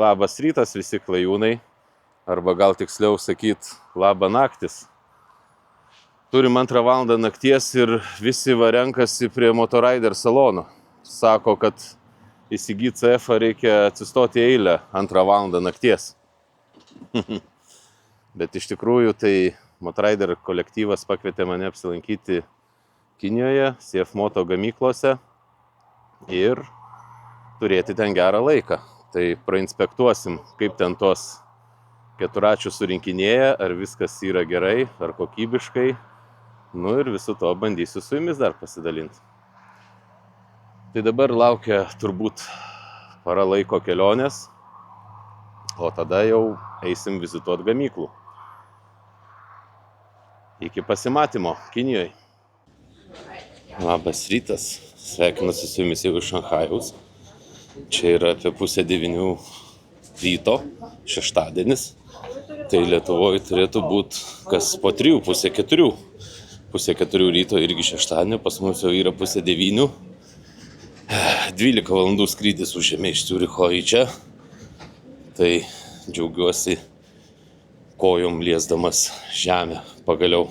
Labas rytas visi klajūnai, arba gal tiksliau sakyt, labą naktis. Turim 2 valandą nakties ir visi renkasi prie Motorrider salono. Sako, kad įsigyti CF reikia atsistoti į eilę 2 valandą nakties. Bet iš tikrųjų tai Motorrider kolektyvas pakvietė mane apsilankyti Kinijoje, CF Moto gamyklose ir turėti ten gerą laiką. Tai prainspektuosim, kaip ten tos keturračius surinkinėja, ar viskas yra gerai, ar kokybiškai. Nu ir visu to bandysiu su jumis dar pasidalinti. Tai dabar laukia turbūt para laiko kelionės, o tada jau eisim vizituoti gamyklų. Iki pasimatymo Kinijoje. Labas rytas, sveikinuosi su jumis jau iš Šanchajaus. Čia yra apie 8:30 ryto, šeštadienis. Tai Lietuvoje turėtų būti kas po 3, pusė 4. Pusė 4 ryto irgi šeštadienio, pas mus jau yra 8:30. 12 valandų skrydis užėmė iš Ciuricho į čia. Tai džiaugiuosi kojom liesdamas žemę pagaliau.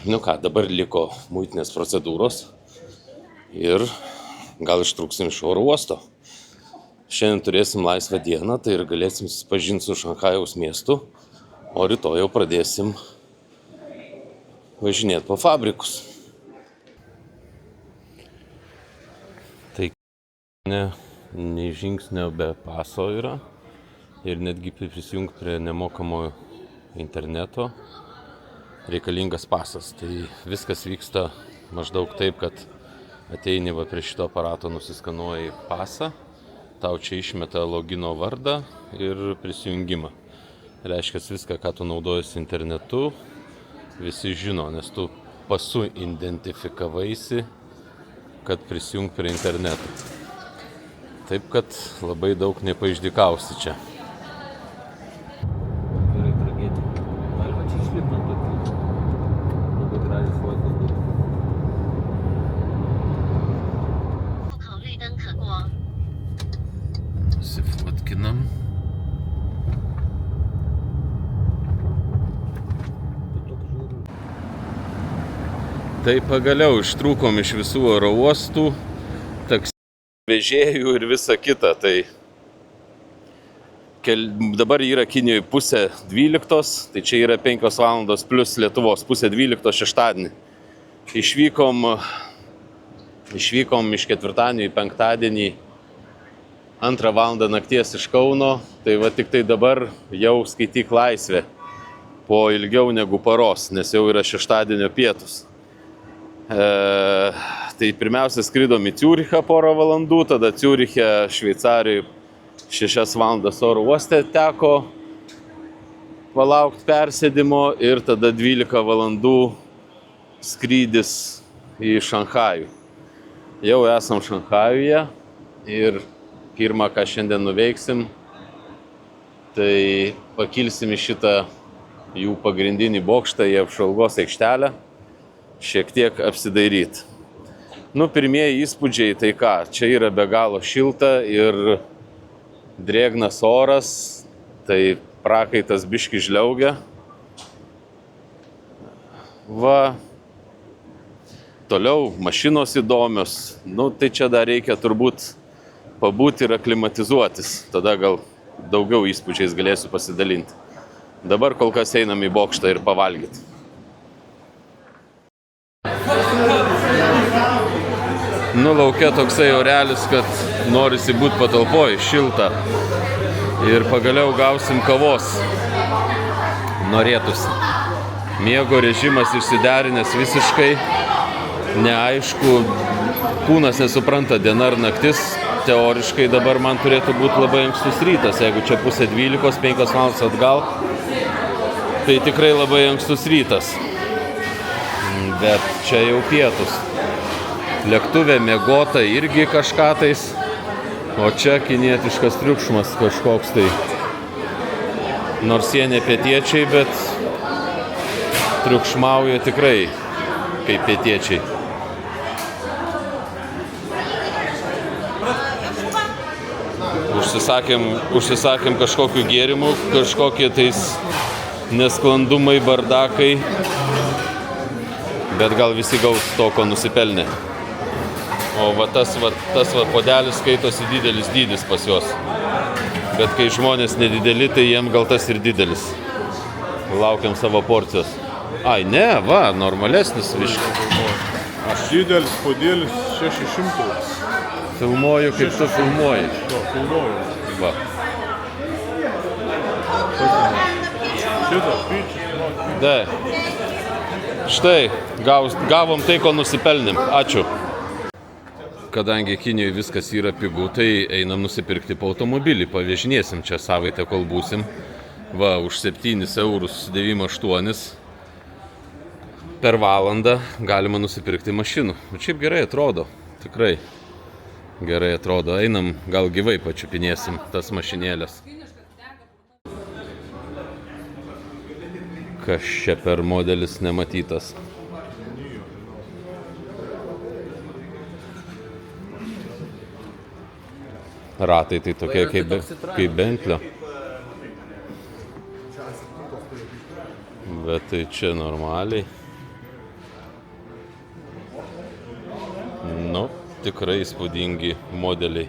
Nu ką, dabar liko muitinės procedūros ir gal ištrūksim iš oro uosto. Šiandien turėsim laisvą dieną, tai ir galėsim susipažinti su Šanchajaus miestu, o rytoj jau pradėsim važinėti po fabrikus. Tai nei žingsnio be paso yra ir netgi prisijungti prie nemokamo interneto reikalingas pasas. Tai viskas vyksta maždaug taip, kad ateini prie šito aparato, nusiskanuoji pasą, tau čia išmeta logino vardą ir prisijungimą. Reiškia, viską, ką tu naudojasi internetu, visi žino, nes tu pasu identifikavaisi, kad prisijung prie interneto. Taip, kad labai daug nepaišdykausi čia. Sifotkinam. Tai pagaliau ištrūkom iš visų oro uostų, taksi vežėjų ir visa kita. Tai dabar yra Kinijoje 11:30, tai čia yra 5 valandos plus Lietuvos 11:30 šeštadienį. Išvykom iš ketvirtadienio į penktadienį 2 valandą nakties iš Kauno, tai va tik tai dabar jau skaityk laisvė po ilgiau negu paros, nes jau yra šeštadienio pietus. Tai pirmiausia skridom į Ciurichą porą valandų, tada Ciuriche, Šveicarijoje 6 valandas oro uoste teko palaukti persėdimo ir tada 12 valandų skrydis į Šanchajų. Jau esam Šanchajuje ir pirmą, ką šiandien nuveiksim, tai pakilsim į šitą jų pagrindinį bokštą, į apžvalgos aikštelę, šiek tiek apsidairyti. Nu, pirmieji įspūdžiai, tai ką, čia yra be galo šilta ir drėgnas oras, tai prakaitas biški žliaugia. Va, toliau mašinos įdomios, nu, tai čia dar reikia turbūt pabūti ir aklimatizuotis, tada gal daugiau įspūdžiais galėsiu pasidalinti. Dabar kol kas einam į bokštą ir pavalgyti. Nu, laukia toksai orelis, kad norisi būti patalpoj, šilta. Ir pagaliau gausim kavos. Norėtųsi. Miego režimas išsiderinęs visiškai. Neaišku, kūnas nesupranta diena ar naktis. Teoriškai dabar man turėtų būti labai ankstus rytas. Jeigu čia 11:30, 5 valandas atgal, tai tikrai labai ankstus rytas. Bet čia jau pietus. Lėktuvė miegota irgi kažką tais, o čia kinietiškas triukšmas kažkoks tai. Nors jie ne pietiečiai, bet triukšmauja tikrai kaip pietiečiai. Užsisakėm kažkokių gėrimų, kažkokie tais nesklandumai, bardakai, bet gal visi gaus to, ko nusipelnė. O tas puodelis skaitosi didelis dydis pas juos. Bet kai žmonės nedideli, tai jiem gal tas ir didelis. Laukiam savo porcijos. Ai, ne, va, normalesnis viškas. Didelis puodelis 600. Filmuoju, kaip tu filmuoji. Filmuoju. Va. Šitas pičius. Da. Štai, gavom tai, ko nusipelnėm. Ačiū. Kadangi Kinijoje viskas yra pigu, tai einam nusipirkti po automobilį. Pavežinėsim čia savaitę, kol būsim. Va, už 7 eurus 9,8 per valandą galima nusipirkti mašinų. Bet šiaip gerai atrodo. Tikrai gerai atrodo. Einam, gal gyvai pačiupinėsim tas mašinėlės. Kas čia per modelis nematytas? Ratai tai tokie kaip Bentlio. Bet tai čia normaliai. Nu, tikrai įspūdingi modeliai.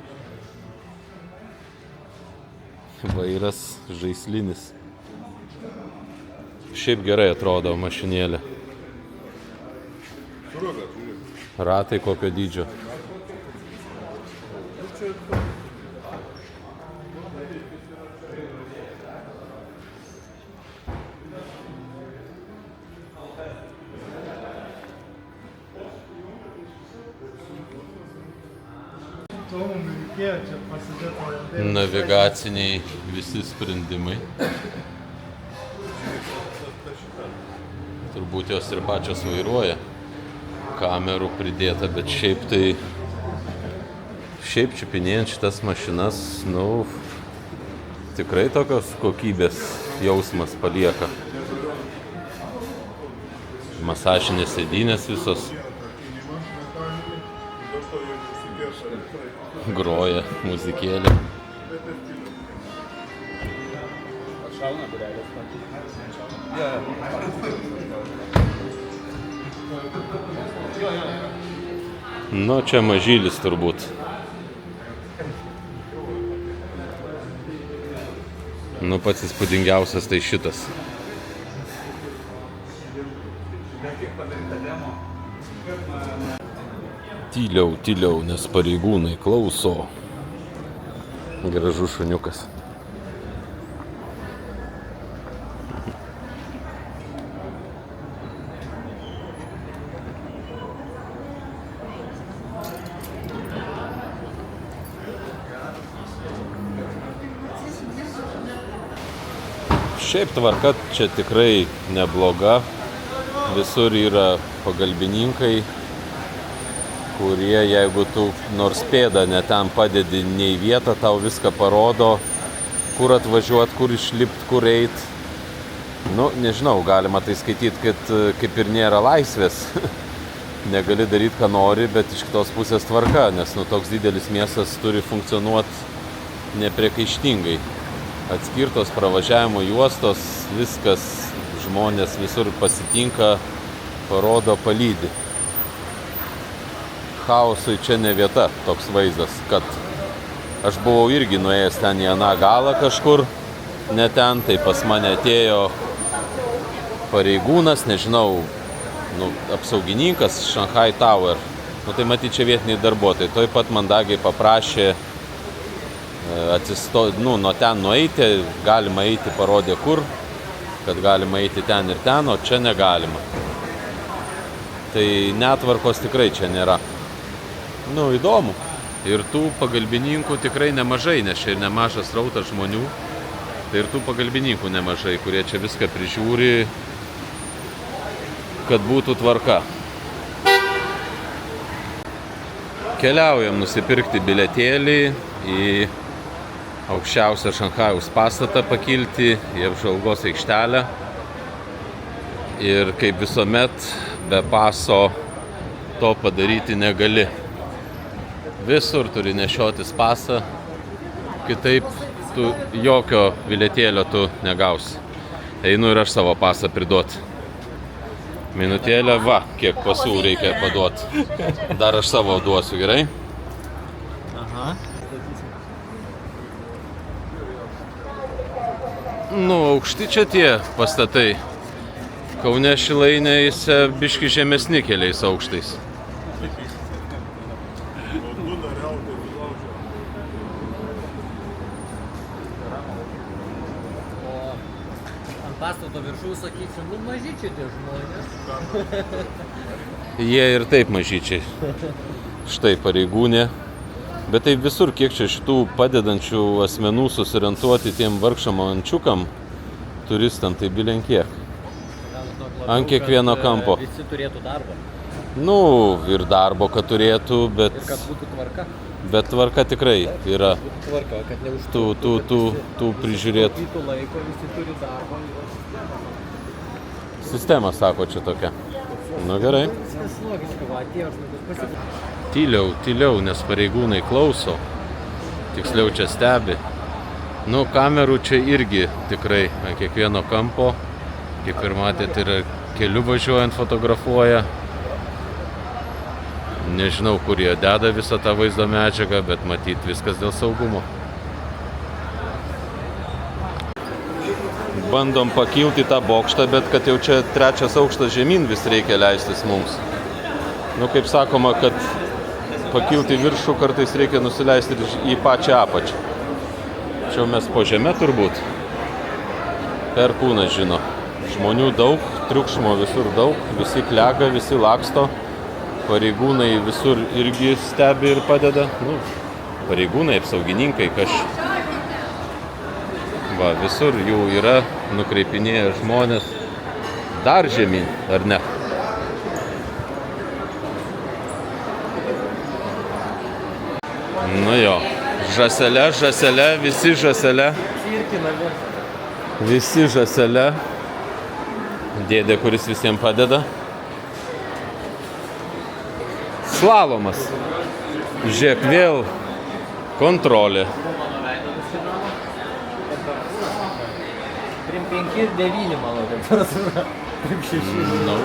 Vairas žaislinis. Šiaip gerai atrodo mašinėlė. Ratai kokio dydžio. Navigaciniai visi sprendimai. Turbūt jos ir pačios vairuoja. Kamerų pridėta, bet šiaip čiupinėjant šitas mašinas, nu, tikrai tokios kokybės jausmas palieka. Masažinės sėdynės visos. Groja muzikėlė. Nu, čia mažylis turbūt. Nu, pats įspūdingiausias tai šitas. Tyliau, nes pareigūnai klauso. Gražus šuniukas. Šiaip tvarka čia tikrai nebloga. Visur yra pagalbininkai, kurie, jeigu tu nors pėdą ne ten padedi nei vietą, tau viską parodo, kur atvažiuot, kur išlipt, kur eit. Nu, nežinau, galima tai skaityti, kad kaip ir nėra laisvės. Negali daryti, ką nori, bet iš kitos pusės tvarka, nes toks didelis miestas turi funkcionuoti nepriekaištingai. Atskirtos pravažiavimo juostos, viskas, žmonės visur pasitinka, parodo, palydi. Chaosui čia ne vieta, toks vaizdas, kad aš buvau irgi nuėjęs ten į aną galą kažkur, ne ten, tai pas mane atėjo pareigūnas, nežinau, apsaugininkas Shanghai Tower, tai matyt čia vietiniai darbuotojai, toj pat mandagiai paprašė nuo ten nueiti, galima eiti, parodė kur, kad galima eiti ten ir ten, o čia negalima. Tai netvarkos tikrai čia nėra. Įdomu. Ir tų pagalbininkų tikrai nemažai, nes čia ir nemažas srautas žmonių. Tai ir tų pagalbininkų nemažai, kurie čia viską prižiūri, kad būtų tvarka. Keliaujam nusipirkti bilietėlį į aukščiausią Šanchajaus pastatą pakilti, į apžvalgos aikštelę. Ir kaip visuomet, be paso to padaryti negali. Visur turi nešiotis pasą, kitaip tu jokio bilietėlio tu negausi. Einu ir aš savo pasą priduot. Minutėlę, va, kiek pasų reikia paduot. Dar aš savo duosiu, gerai? Aha. Nu, aukšti čia tie pastatai. Kaune Šilainėse biški žemesni keliais aukštais. Ant pastato viršų, sakyčiau, nu mažyčiai tie žmonės. Jie ir taip mažyčiai. Štai pareigūnė. Bet tai visur, kiek čia šitų padedančių asmenų susiorientuoti tiem vargšam ančiukam, turistam, tai bilenkiek. Ant kiekvieno kampo. Visi turėtų darbą. Nu, ir darbo, kad turėtų, bet... Ir kad būtų tvarka. Bet tvarka tikrai yra. Būtų tvarka, kad neužtruktų. Tų prižiūrėtų. Taupytų laiko, visi turi darbą. Sistema, sako, čia tokia. Nu gerai. Viskas logiška, va, atėjo žmogus pasitikė. Tyliau, nes pareigūnai klauso. Tiksliau čia stebi. Nu, kamerų čia irgi tikrai ant kiekvieno kampo. Kaip ir matėt, ir keliu važiuojant fotografuoja. Nežinau, kur jie deda visą tą vaizdo medžiagą, bet matyt viskas dėl saugumo. Bandom pakilti tą bokštą, bet kad jau čia 3 aukštas žemyn vis reikia leistis mums. Nu, kaip sakoma, kad pakilti viršų kartais reikia nusileisti į pačią apačią. Čia mes po žeme turbūt. Per kūną žino. Žmonių daug, triukšmo visur daug, visi klega, visi laksto. Pareigūnai visur irgi stebi ir padeda. Nu, pareigūnai, apsaugininkai, Va, visur jų yra, nukreipinėja žmonės dar žemyn, ar ne? Nu jo, žąsele, visi žąsele. Visi žąsele. Dėdė, kuris visiems padeda. Slalomas. Žiūrėk, vėl kontrolė. Prim 5 ir 9, manau, temperatūra. Prim 6. Nu,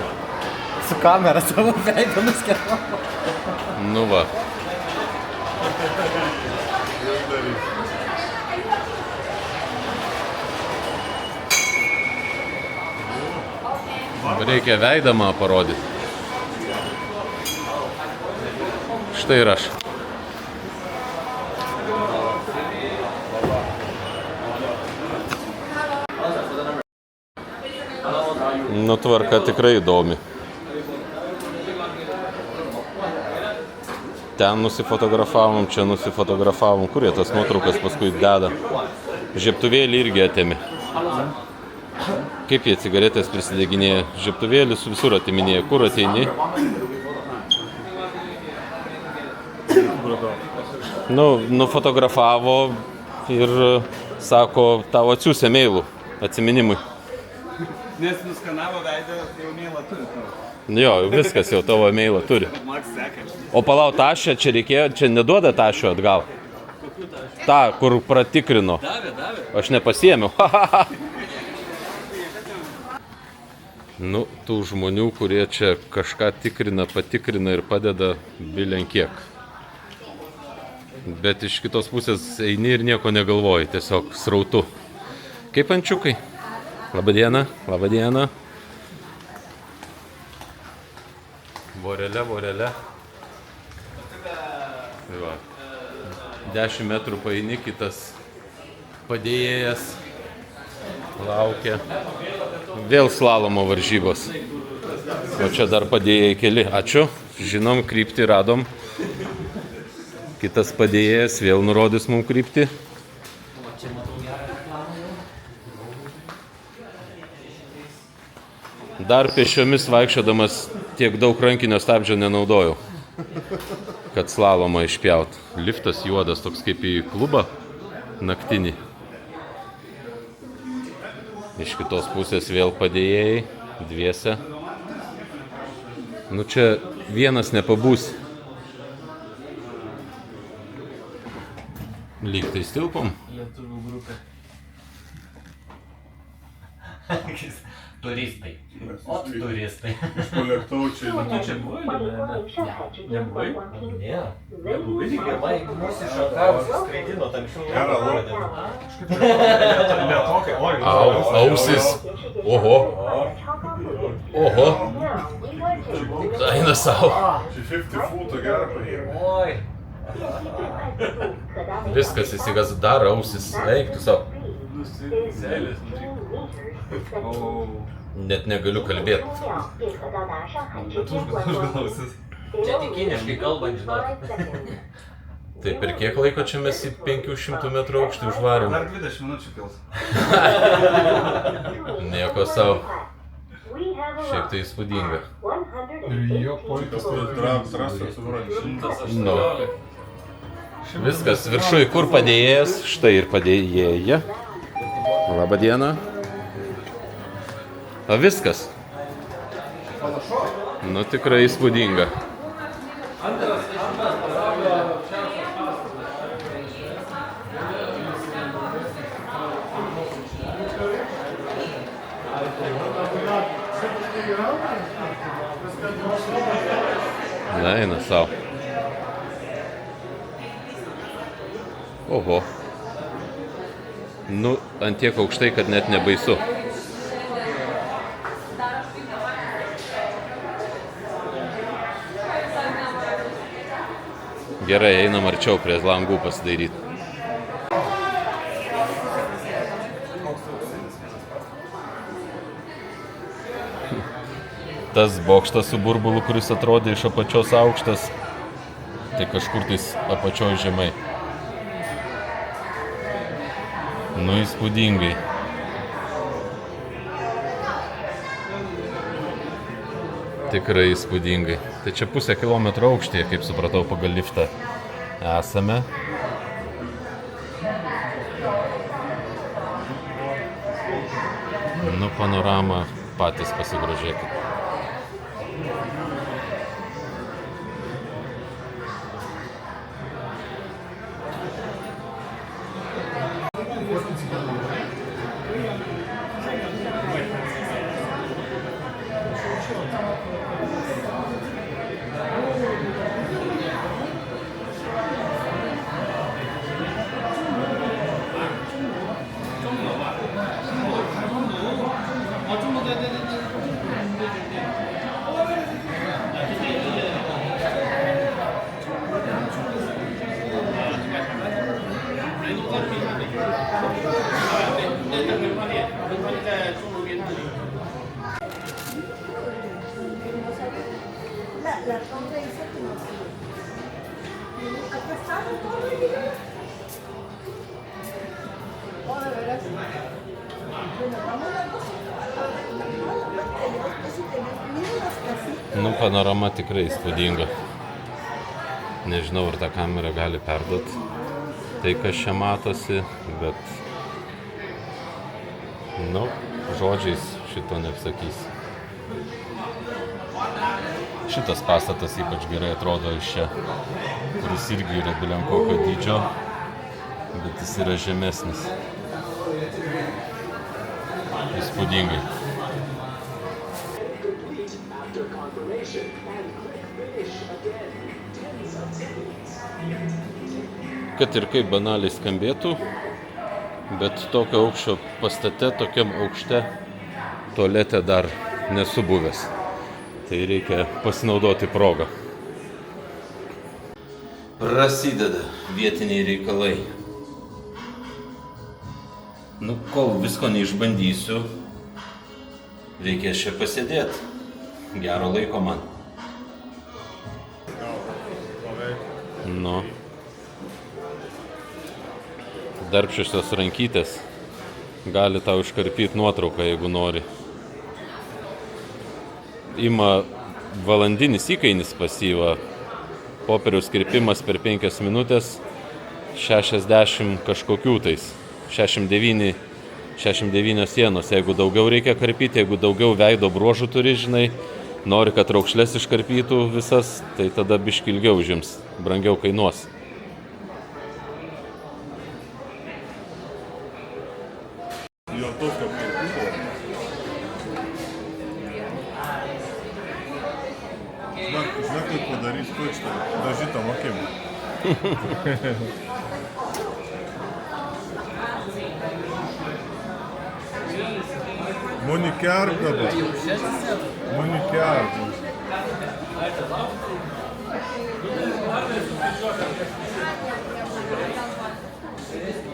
Su kamera savo veidą nuskėlau. nu va. Reikia veidą man parodyti. Štai ir aš. Nu, tvarka tikrai įdomi. Ten nusifotografavom, čia nusifotografavom. Kur jie tas nuotraukas paskui deda? Žiebtuvėlį irgi atėmė. Kaip jie cigaretės prisideginėja? Žiebtuvėlis visur atiminėja. Kur ateini? Nu, nufotografavo ir sako, tau atsiųsė mailų atsiminimui. Nes nuskanavo veidą, jau mailą turi tavo. Jo, viskas jau tavo mailą turi. Max seka. O palau, tašę čia reikėjo, čia neduoda tašio atgal. Ta, kur pratikrino. Davė. Aš nepasiėmiau. Nu, tų žmonių, kurie čia kažką tikrina, patikrina ir padeda bilenkiek. Bet iš kitos pusės eini ir nieko negalvoji, tiesiog srautu. Kaip ančiukai? Labadiena, labadiena. Vorele. Va. 10 metrų paeini, kitas padėjėjas laukia. Vėl slalomo varžybos. O čia dar padėjėjai keli. Ačiū. Žinom, kryptį radom. Kitas padėjėjas vėl nurodys mums kryptį. Dar pėsčiomis vaikščiodamas tiek daug rankinio stabdžio nenaudojau, kad slalomą išpjaut. Liftas juodas, toks kaip į klubą naktinį. Iš kitos pusės vėl padėjėjai, dviese. Nu čia vienas nepabūsi. Lyg tai stilpom. Lietuvių grupė. Turistai. O turistai. Iš po lėktuvų čia O tu čia buvai, ne? Nebuvai? Ne. Nebuvai, tik jie man mus iš Akavos skraidino anksčiau. Gerą Lietokai, oi. Ausis. Oho. Oho. Eina savo. Čia 50 fūtų gerą paėmė. Oi. Viskas įsigas dar ausis. Eik tu savo. Seilės. Net negaliu kalbėti. Užgalausis. Čia tik kiniškai kalbant, žinot. Tai per kiek laiko čia mes į 500 metrų aukštį užvarėm? Dar 20 minučių kils. Nieko savo. Šiaip tai įspūdinga. Ir jo poikis tai trasą suvarančintas. Nu. Viskas viršui, kur padėjėjas? Štai ir padėjėja. Labą dieną. O viskas. Nu tikrai įspūdinga. Na, eina savo. Oho. Nu, ant tiek aukštai, kad net nebaisu. Gerai, einam arčiau prie langų pasidairyti. Tas bokštas su burbulu, kuris atrodė iš apačios aukštas, tai kažkur tais apačioj žemai. Nu, įspūdingai. Tikrai įspūdingai. Tai čia 0,5 kilometro aukštyje, kaip supratau, pagal liftą esame. Nu, panoramą patys pasigrožėkit. La compra dice que no sirve. Acá está todo el día. Oh, de veras. Bueno, vamos a Nu, panorama tikrai įspūdinga. Nežinau, ar ta kamera gali perduoti tai, kas čia matosi, bet nu, žodžiais šito neapsakysi. Šitas pastatas ypač gerai atrodo iš čia, kuris irgi yra bilenkokio dydžio, bet jis yra žemesnis. Įspūdingai. Kad ir kaip banaliai skambėtų, bet tokio aukščio pastate, tokiam aukšte tualete dar nesu buvęs. Tai reikia pasinaudoti progą. Prasideda vietiniai reikalai. Nu, kol visko neišbandysiu, reikės čia pasėdėti. Gero laiko man. Nu. Darbščiosios rankytės gali tau iškarpyti nuotrauką, jeigu nori. Ima valandinis įkainis pasyva. Popieriaus kirpimas per 5 minutės 60 kažkokių tais. 69 sienos. Jeigu daugiau reikia karpyti, jeigu daugiau veido bruožų turi, žinai, nori, kad raukšles iškarpytų visas, tai tada biškį ilgiau užims, brangiau kainuos. Žinai, kaip padarys tučtą, dažytam akim. Munikerb dabar. Munikerb.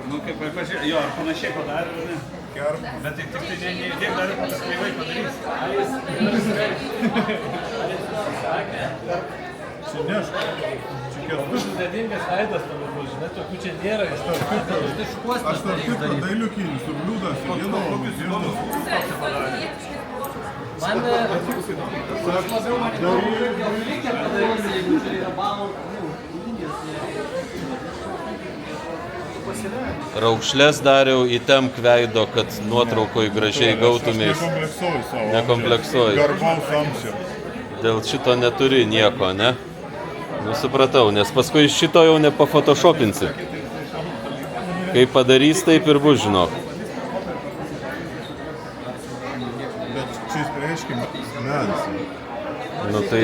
Nu, kaip pažiūrėjau, jo, ar panašiai padarė, ar ne? Kerb. Bet tik tai ne tiek dar kreivai padarys. Sunešk. Čia Sudėtingas veidas tavo bus, žinai, tokių čia nėra iš to. aš tarp kitko dailiukį subliūdas įdėdavau, įdėdavau. Man reikia padaryti, jeigu čia yra balų Raukšlės dariau, įtemk veido, kad nuotraukoje gražiai gautumės. Nekompleksuoju savo. Nekompleksuoji. Garbaus amsio. Dėl šito neturi nieko, ne? Nu, supratau, nes paskui šito jau nepafotoshopinsi. Kai padarys, taip ir bus, žinok. Bet čia reiškia medis. Nu tai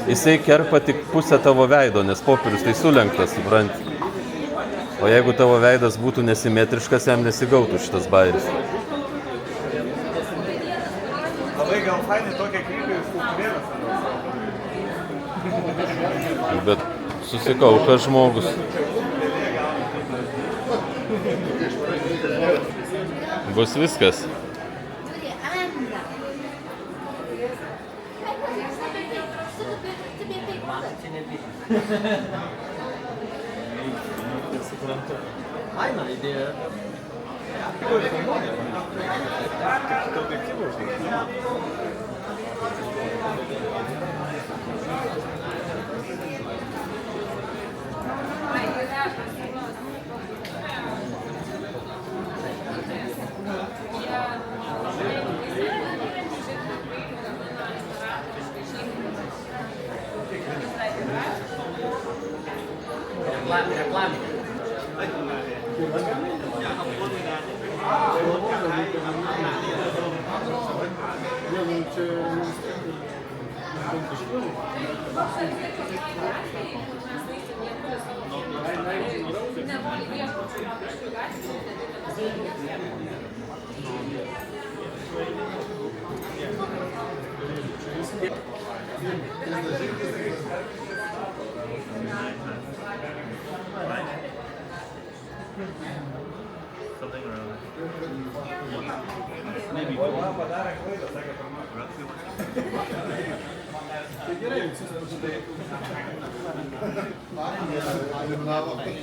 jisai kerpa tik pusę tavo veido, nes popierius tai sulenktas, supranti. O jeigu tavo veidas būtų nesimetriškas, jam nesigautų šitas bairis. Labai gal fainai tokia krypė skulptūrėlės. Bet susikaupęs žmogus. Bus viskas. Faina idėja.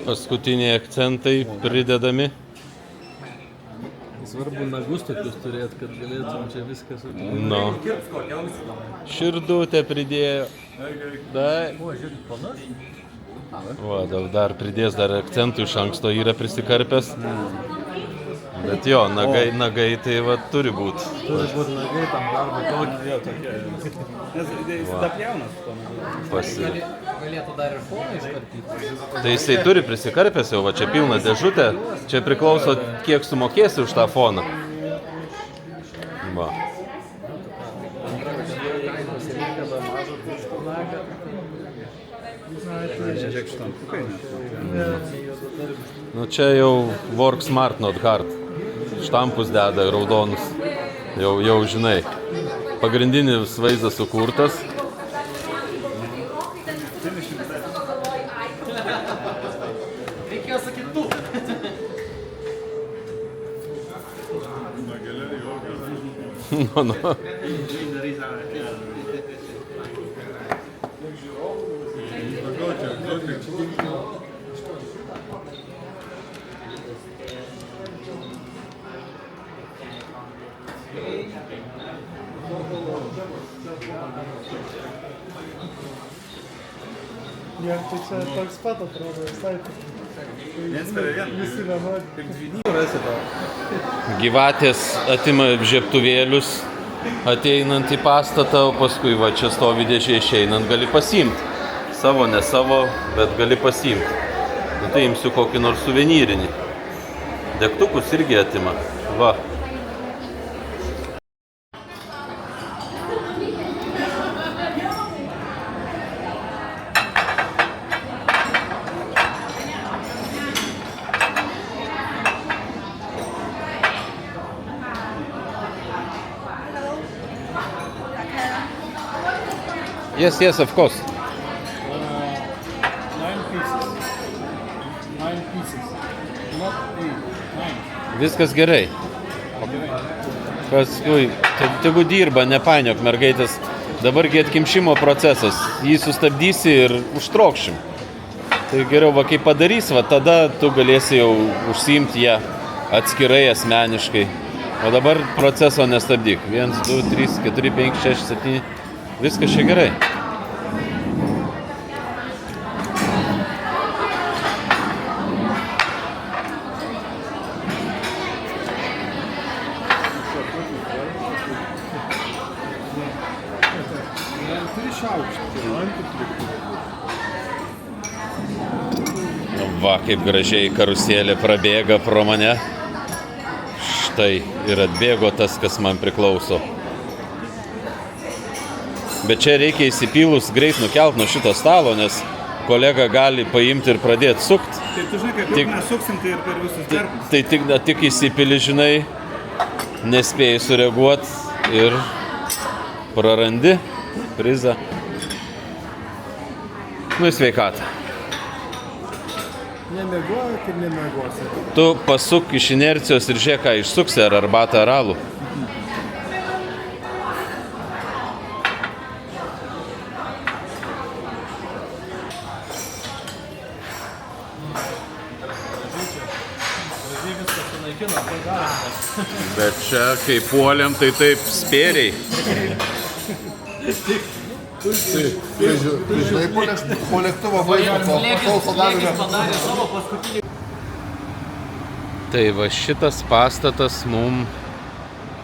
Paskutiniai akcentai pridedami. Svarbu nagus tokius turėti, kad galėtum čia viskas atlikti. Nu. Širdutę pridėjo. Dai. O, žiūrėk, panaš? Va, dar pridės dar akcentų iš anksto yra prisikarpęs. Bet jo, nagai tai va turi būti. Turi būti nagai tam darbui tokį. Nes jis dar jaunas. Galėtų dar ir foną iškarpyti. Tai jisai turi prisikarpęs jau, va čia pilna dėžutė. Čia priklauso, kiek sumokėsi už tą foną. Va. Nu čia jau work smart, not hard. Štampus deda raudonus. Jau žinai. Pagrindinis vaizdas sukurtas. Reikėjo sakyti tu. Nu. Jiem tai čia toks pat atrodo visai. Visi vienodi. Gyvatės atima žiebtuvėlius ateinant į pastatą, o paskui va čia stovi dėžė išeinant, gali pasiimti. Savo, ne savo, bet gali pasiimti. Nu, tai imsiu kokį nors suvenyrinį. Degtukus irgi atima. Va. Yes, of course. 9 pieces. 9 pieces. Not 8. 9. Viskas gerai. Paskui, tegu dirba, nepainiok mergaitės. Dabargi atkimšimo procesas. Jį sustabdysi ir užtrokšim. Tai geriau, va, kai padarys, va, tada tu galėsi jau užsiimti ją atskirai, asmeniškai. O dabar proceso nestabdyk. 1, 2, 3, 4, 5, 6, 7. Viskas čia gerai. Va, kaip gražiai karuselė prabėga pro mane. Štai ir atbėgo tas, kas man priklauso. Bet čia reikia įsipylus greit nukelt nuo šito stalo, nes kolega gali paimti ir pradėti sukti. Tai tu žinai, kaip mes suksim, tai ir per visus darbus. Tai tik įsipili, žinai, nespėjai sureaguoti ir prarandi prizą. Nu į sveikatą. Nemėgojat ir nemėgosit. Tu pasuk iš inercijos ir žiūrėk, ką išsuksi, ar arbatą, ar alų. Bet čia, kai puolėm, tai taip spėriai. Žinai, po lėktuvo važiuoju, po sauso dalį. Tai va šitas pastatas mum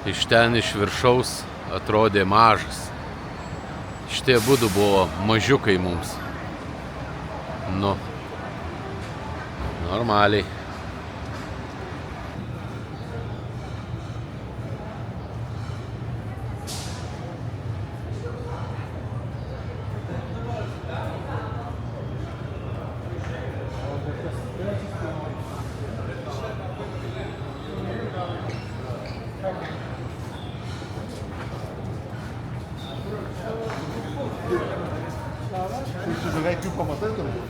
iš ten iš viršaus atrodė mažas. Šitie abudu buvo mažiukai mums. Nu, normaliai. Tu beveik jų pamatai turbūt.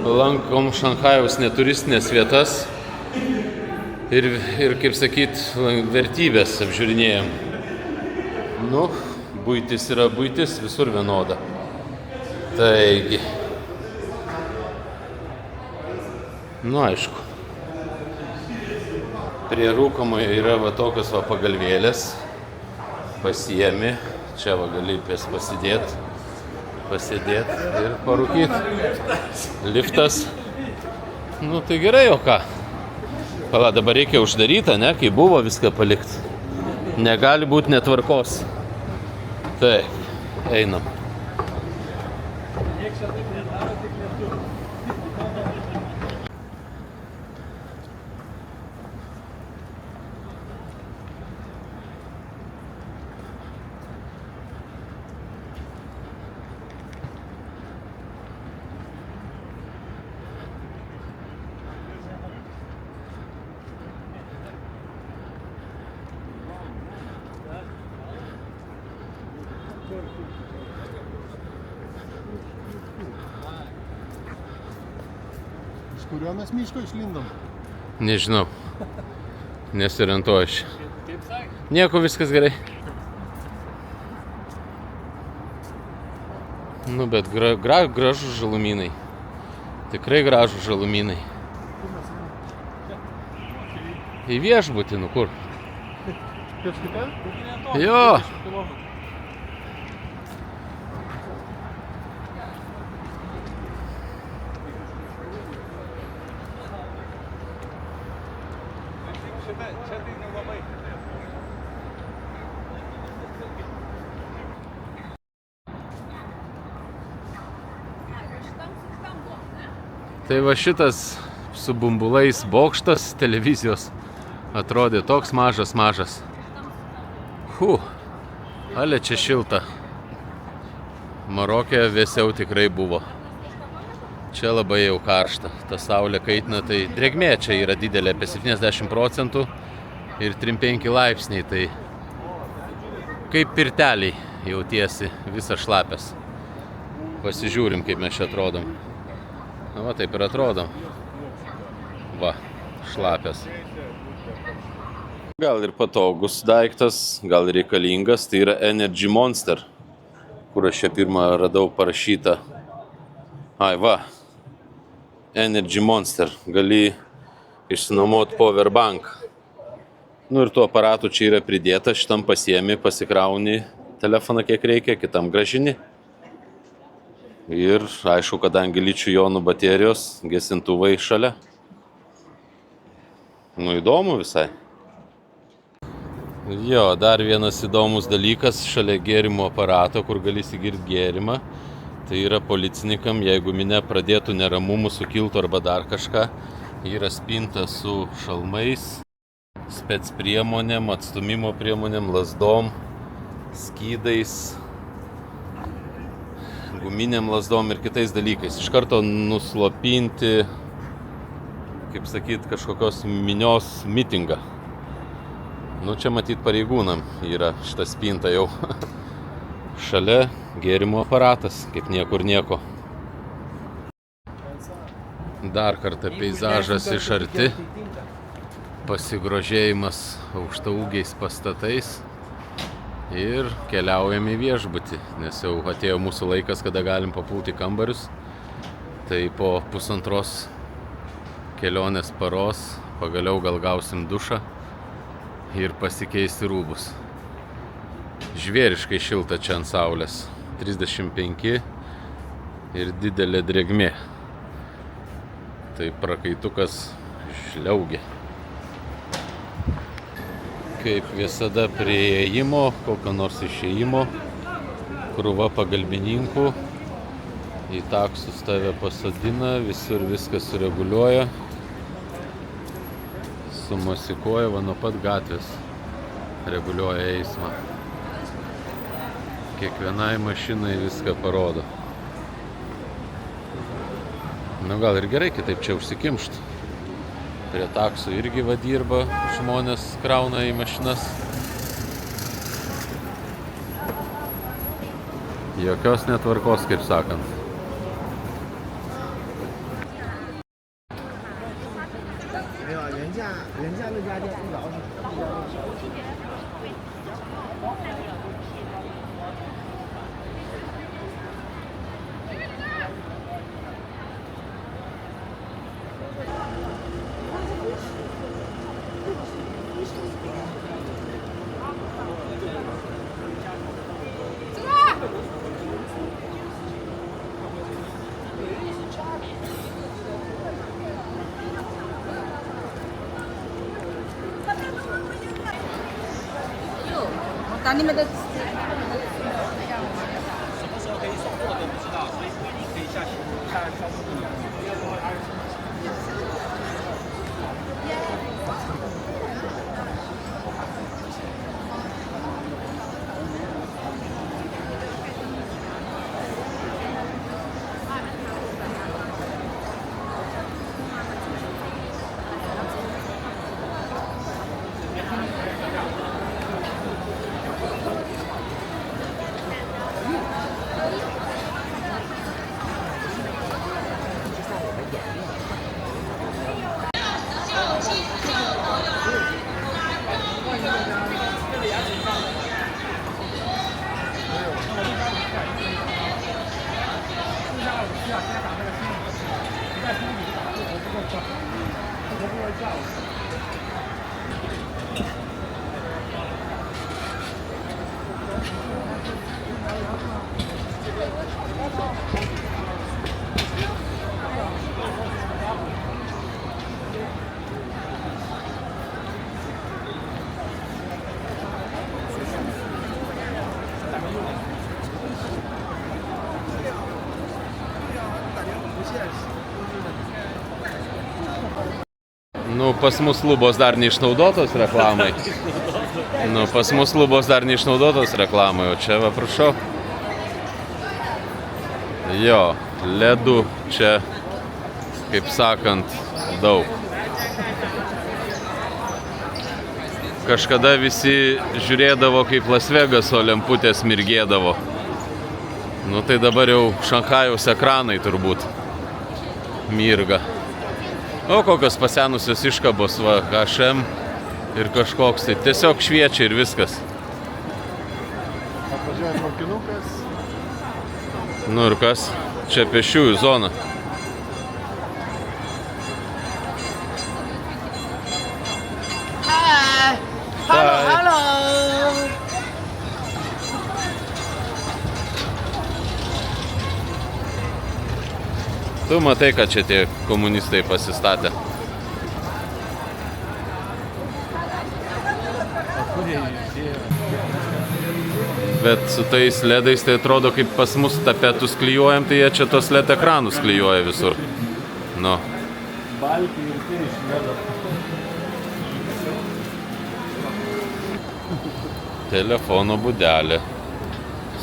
Lankom Šanchajaus neturistinės vietas ir kaip sakyt, vertybės apžiūrinėjom. Nu, buitis yra buitis, visur vienoda. Taigi. Nu, aišku. Prie rūkomojo yra va tokios va pagalvėlės. Pasiemi, čia va gali pasidėti ir parūkyti. Liftas. Nu tai gerai, o ką? Pala, dabar reikia uždaryta, ne? Kai buvo viską palikti. Negali būti netvarkos. Taip, einam. Iš kurio mes miško išlindom? Nežinau. Nesiorientuoju aš. Nieko, viskas gerai. Nu, bet gražus žalumynai. Tikrai gražus žalumynai. Į viešbutį, nu kur? Kažkaip? Jo. Tai va šitas su bumbulais bokštas televizijos Atrodė toks mažas. Ale čia šilta. Marokė vėsiau tikrai buvo. Čia labai jau karšta. Ta saulė kaitina, tai drėgmė čia yra didelė, apie 70% ir 3-5 laipsniai. Tai kaip pirteliai jautiesi visas šlapės. Pasižiūrim, kaip mes čia atrodom. Na va, taip ir atrodom. Va, šlapės. Gal ir patogus daiktas, gal reikalingas, tai yra Energy Monster, kur aš čia pirmą radau parašytą. Ai, va, Energy Monster, gali išsinuomoti powerbank. Nu ir tuo aparatu čia yra pridėta, šitam pasiemi, pasikrauni telefoną kiek reikia, kitam gražini. Ir aišku, kadangi ličių jonų baterijos, gesintuvai šalia. Nu įdomu visai. Jo, dar vienas įdomus dalykas šalia gėrimo aparato, kur gali įsigirti gėrimą. Tai yra policininkam, jeigu minia pradėtų neramumų, sukiltų arba dar kažką. Yra spinta su šalmais, spec priemonėm, atstumimo priemonėm, lazdom, skydais, guminiam lazdom ir kitais dalykais. Iš karto nuslopinti, kaip sakyt, kažkokios minios mitingą. Nu, čia matyt pareigūnam yra šita spinta jau. Šalia gėrimo aparatas, kaip niekur nieko. Dar kartą peizažas iš arti. Pasigrožėjimas aukštaūgiais pastatais. Ir keliaujame į viešbutį, nes jau atėjo mūsų laikas, kada galim papulti į kambarius. Tai po 1,5 kelionės paros pagaliau gal gausim dušą ir pasikeisti rūbus. Žvėriškai šilta čia ant saulės. 35 ir didelė drėgmė. Tai prakaitukas žliaugia. Kaip visada prie įėjimo, kokio nors išėjimo, krūva pagalbininkų. Į taksus tave pasodina, visur viskas sureguliuoja. Sumasikuoja, va nuo pat gatvės reguliuoja eismą. Kiekvienai mašinai viską parodo. Nu gal ir gerai, kitaip čia užsikimšt. Prie taksų irgi va dirba, žmonės krauna į mašinas. Jokios netvarkos, kaip sakant. Nu, pas mus lubos dar neišnaudotos reklamai. Nu, pas mus lubos dar neišnaudotos reklamai, o čia va, prašau. Jo, ledų čia, kaip sakant, daug. Kažkada visi žiūrėdavo, kaip Las Vegaso lemputės mirgėdavo. Nu, tai dabar jau Šanchajaus ekranai turbūt mirga. O kokios pasenusios iškabos, va, HM ir kažkoks, tai tiesiog šviečia ir viskas. Atvažiuoja traukinukas. Nu ir kas? Čia pėsčiųjų zona. Halo. Tu matai, kad čia tie komunistai pasistatė. Bet su tais ledais tai atrodo, kaip pas mus tapetus klijuojam, tai jie čia tos led ekranus klijuoja visur. Nu. Baltį ir tai iš ledo. Telefono būdelė.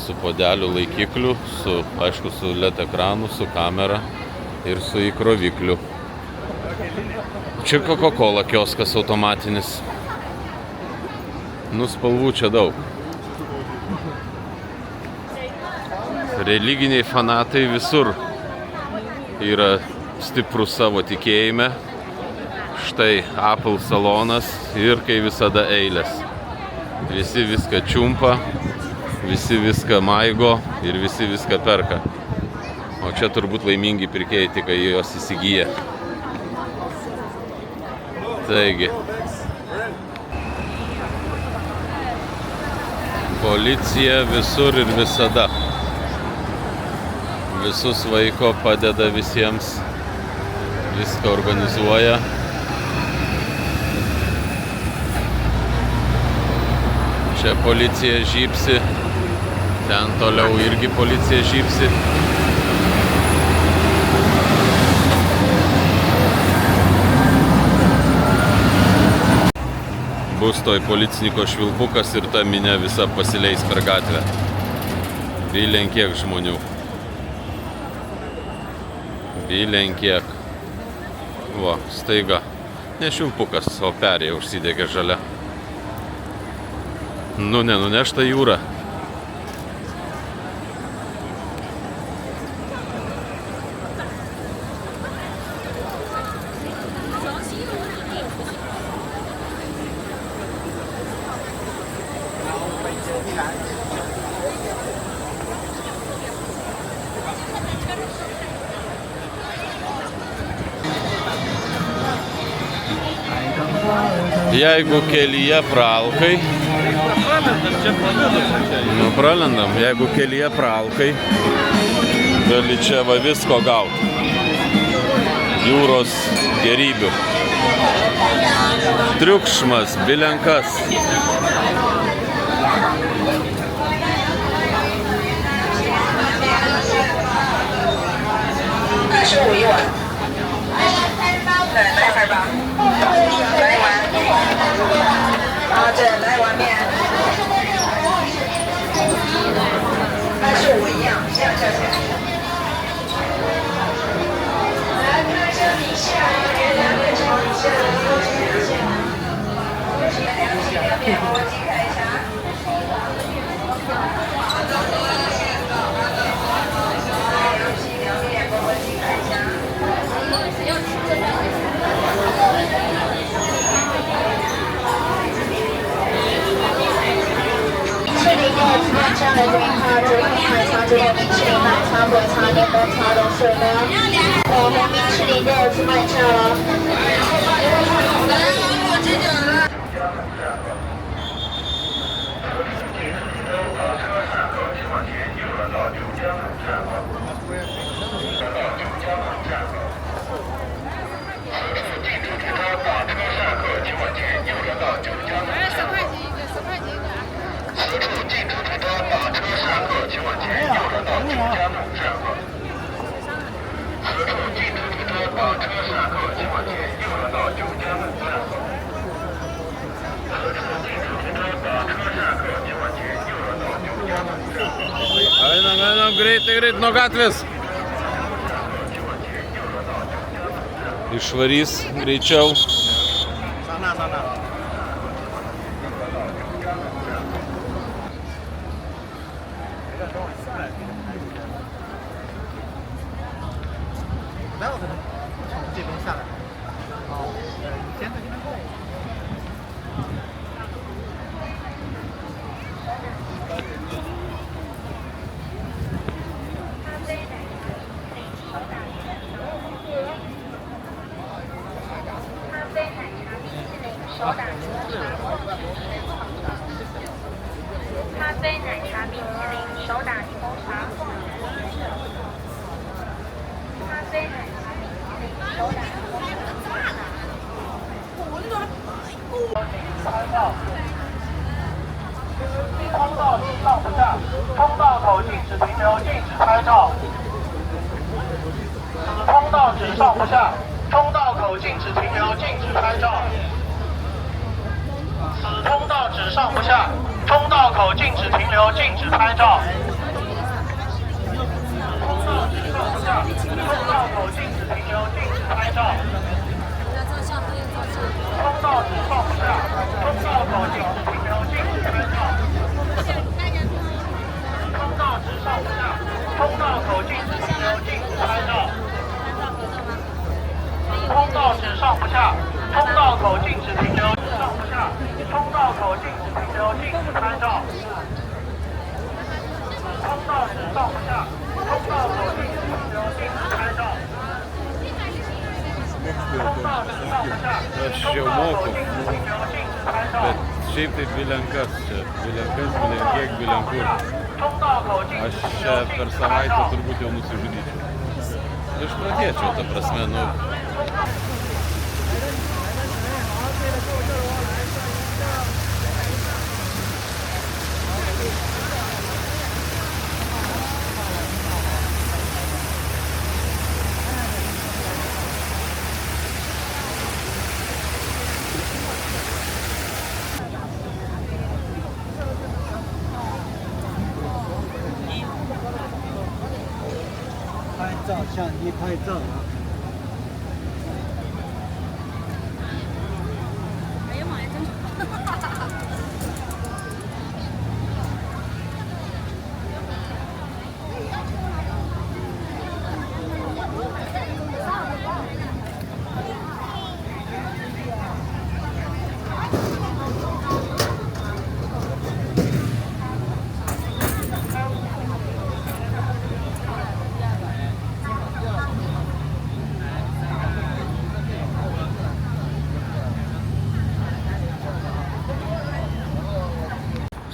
Su podeliu laikikliu, su, aišku, su led ekranu, su kamera ir su įkrovikliu. Čia Coca-Cola kioskas automatinis. Nu, spalvų čia daug. Religiniai fanatai visur yra stiprus savo tikėjime. Štai Apple salonas ir kai visada eilės. Visi viską čiumpa, visi viską maigo ir visi viską perka. O čia turbūt laimingi pirkėjai tik, kai jos įsigyja. Taigi. Policija visur ir visada. Visus vaiko, padeda visiems, viską organizuoja. Čia policija žypsi, ten toliau irgi policija žypsi. Bus toj policininko švilpukas ir ta minia visa pasileis per gatvę. Bilenkiek žmonių. Bilenkiek. Va, staiga. Ne švilpukas, o perėja užsidegė žalia. Nu, nenunešta jūra. Jeigu kelyje pralkai, nu pralendam, jeigu kelyje pralkai, gali čia va visko gauti. Jūros gėrybių. Triukšmas, bilenkas.此处进出途的把车上客请往前右转道9江路站。greit nuo gatvės. Išvarys greičiau.咖啡奶茶冰淇淋手打柠檬茶。咖啡奶茶冰淇淋手打柠檬茶。通道是上不下，通道口禁止停留，禁止拍照。此通道只上不下，通道口禁止停留，禁止拍照。此通道只上不下，通道口禁止停留，禁止拍照。通道只上不下，通道口禁止停留，禁止拍照。通道只上不下，通道口禁止停留，禁止拍照。通道只上不下，通道口禁止停留，禁止拍照。通道只上不下，通道口禁止停留，上不下，通道口禁止停留，禁止拍照。通道只上不下，通道口禁止停留，禁止拍照。通道只上不下，Aš jau moku, bet šiaip tai bilenkas čia. Bilenkas, bilenkiek, bilenkur. Aš čia per savaitę turbūt jau nusižudyčiau. Išpratėčiau, ta prasme, nu.相机拍照啊。哎呀妈呀，真丑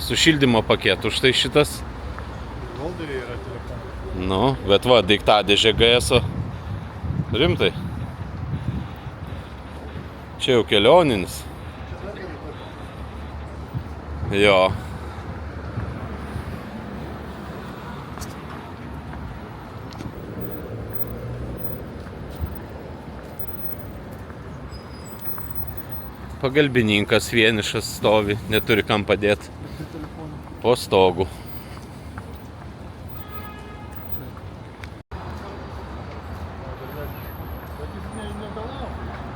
！Su šildymo paketu štai šitas. Holderiai yra telefonai. Nu, bet va, daiktadėžė GS-o. Rimtai. Čia jau kelioninis. Jo. Pagalbininkas vienišas stovi, neturi kam padėti. Po stogu.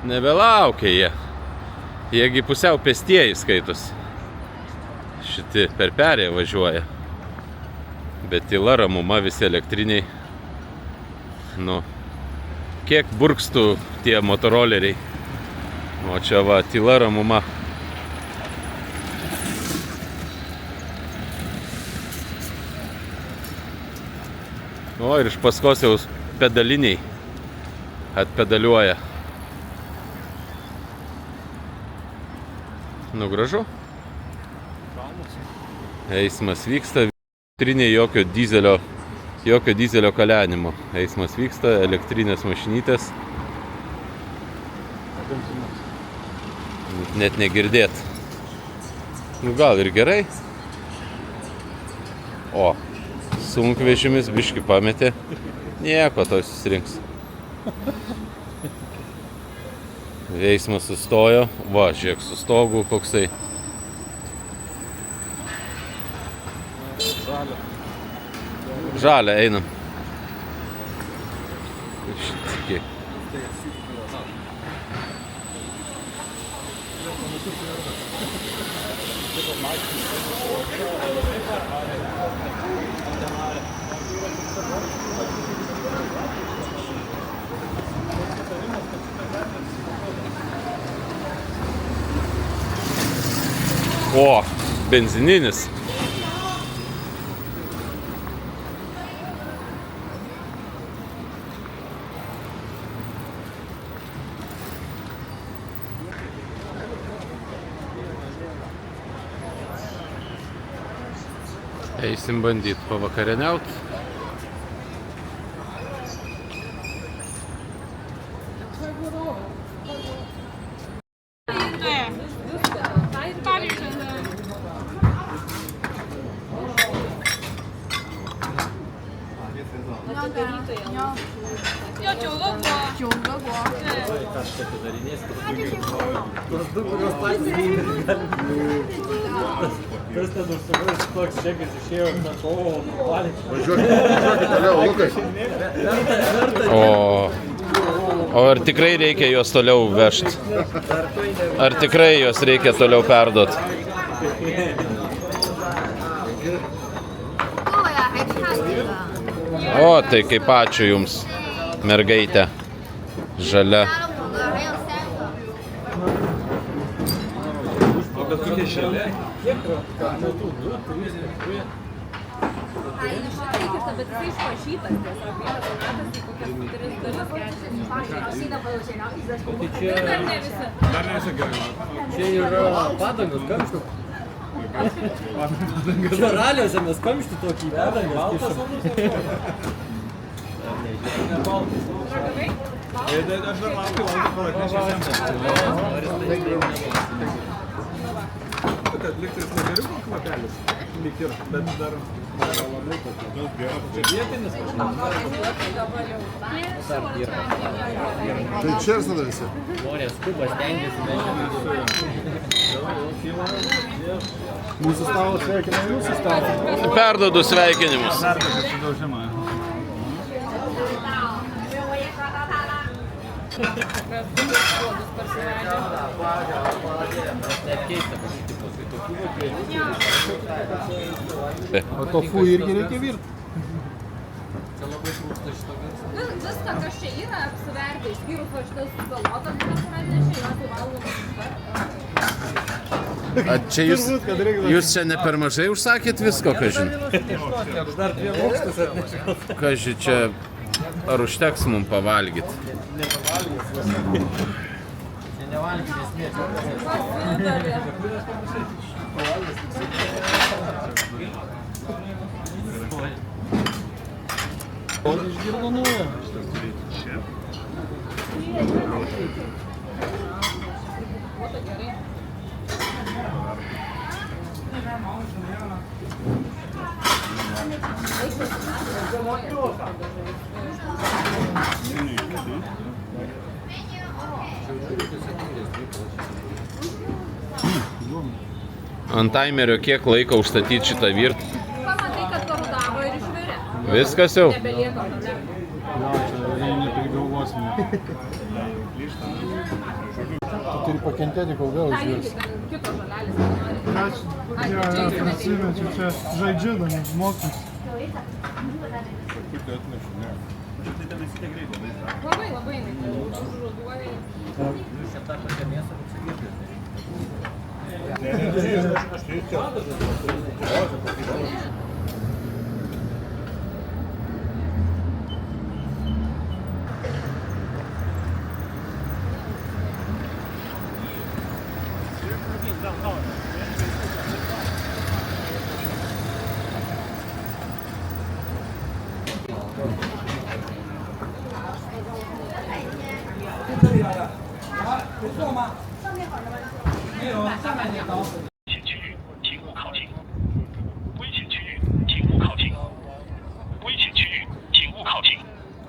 Nebelaukia jie. Jiegi pusiau pėstieji skaitosi. Šiti per perėją važiuoja. Bet tyla, ramuma, visi elektriniai. Nu, kiek burkstų tie motoroleriai. O čia va, tyla, ramuma. O ir iš paskos jau pedaliniai atpedaliuoja. Nu gražu. Eismas vyksta, elektrinė, jokio dizelio kalenimo. Eismas vyksta, elektrinės mašinytės. Net negirdėt. Nu gal ir gerai. O, sunkvežimis biškį pametė. Nieko, to susirinks. Eismas sustojo. Va, žiūrėk, su stogu koksai. Žalia, einam. Šitie. O, benzininis. Eisim bandyt pavakarieniaut.要9个锅，9个锅，对。 Tuos du, kuriuos patys gimė. Tas ten užsivais toks čekis išėjo ant to, valyti. Važiuokit toliau, Lukai. O ar tikrai reikia juos toliau vežti? Ar tikrai juos reikia toliau perduot? O, tai kaip ačiū jums, mergaitė. Žalia. O bet kokie šalia? Dar nesakiau. Čia yra padangos kamštų. Čia raliuose mes kamštį tokį padangos kišam. Aš dar laukiu, kol atnešė. Bet atlikti smageriuko kvapelis. Lyg ir, bet dar labai daug gero. Čia vietinis Tai čia ir tada visi. Norės kubas stengiasi, Mūsų stalo sveikinam jūsų stalą. Perduodu sveikinimus. sudaužimą. net keista pasakyti paskui tokių O tofu irgi reikia virti. Čia labai trūksta šito garso. Viską, kas čia yra, apsivertė, išskyrus va šitas sugalvotas, kurias atnešė, juos tai valgom. Čia jūs čia ne per mažai užsakėt visko, kažin? Aš dar 2 aukštus atnešiau. Kažin čia, ar užteks mums pavalgyti? Čia nevalgyti, nes mėčiau. O išgirdo naują. Ant taimerio kiek laiko užstatyti šitą virtą? Pamatai, kad parudavo ir išvirė. Viskas jau? Nebelieka problemų. Jo, čia reini prigalvosime. Tu turi pakentėti, kol vėl išvirs. Kito žalelis nenori. Aš atsimečiu, čia žaidžiadami, mokus. Labai, labai jinai užruduoja. Jūs čia tą tokią mėsą apsigirti.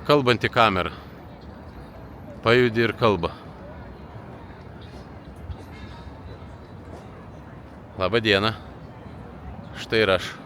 Kalbanti kamera. Pajudi ir kalba. Labą dieną. Štai ir aš.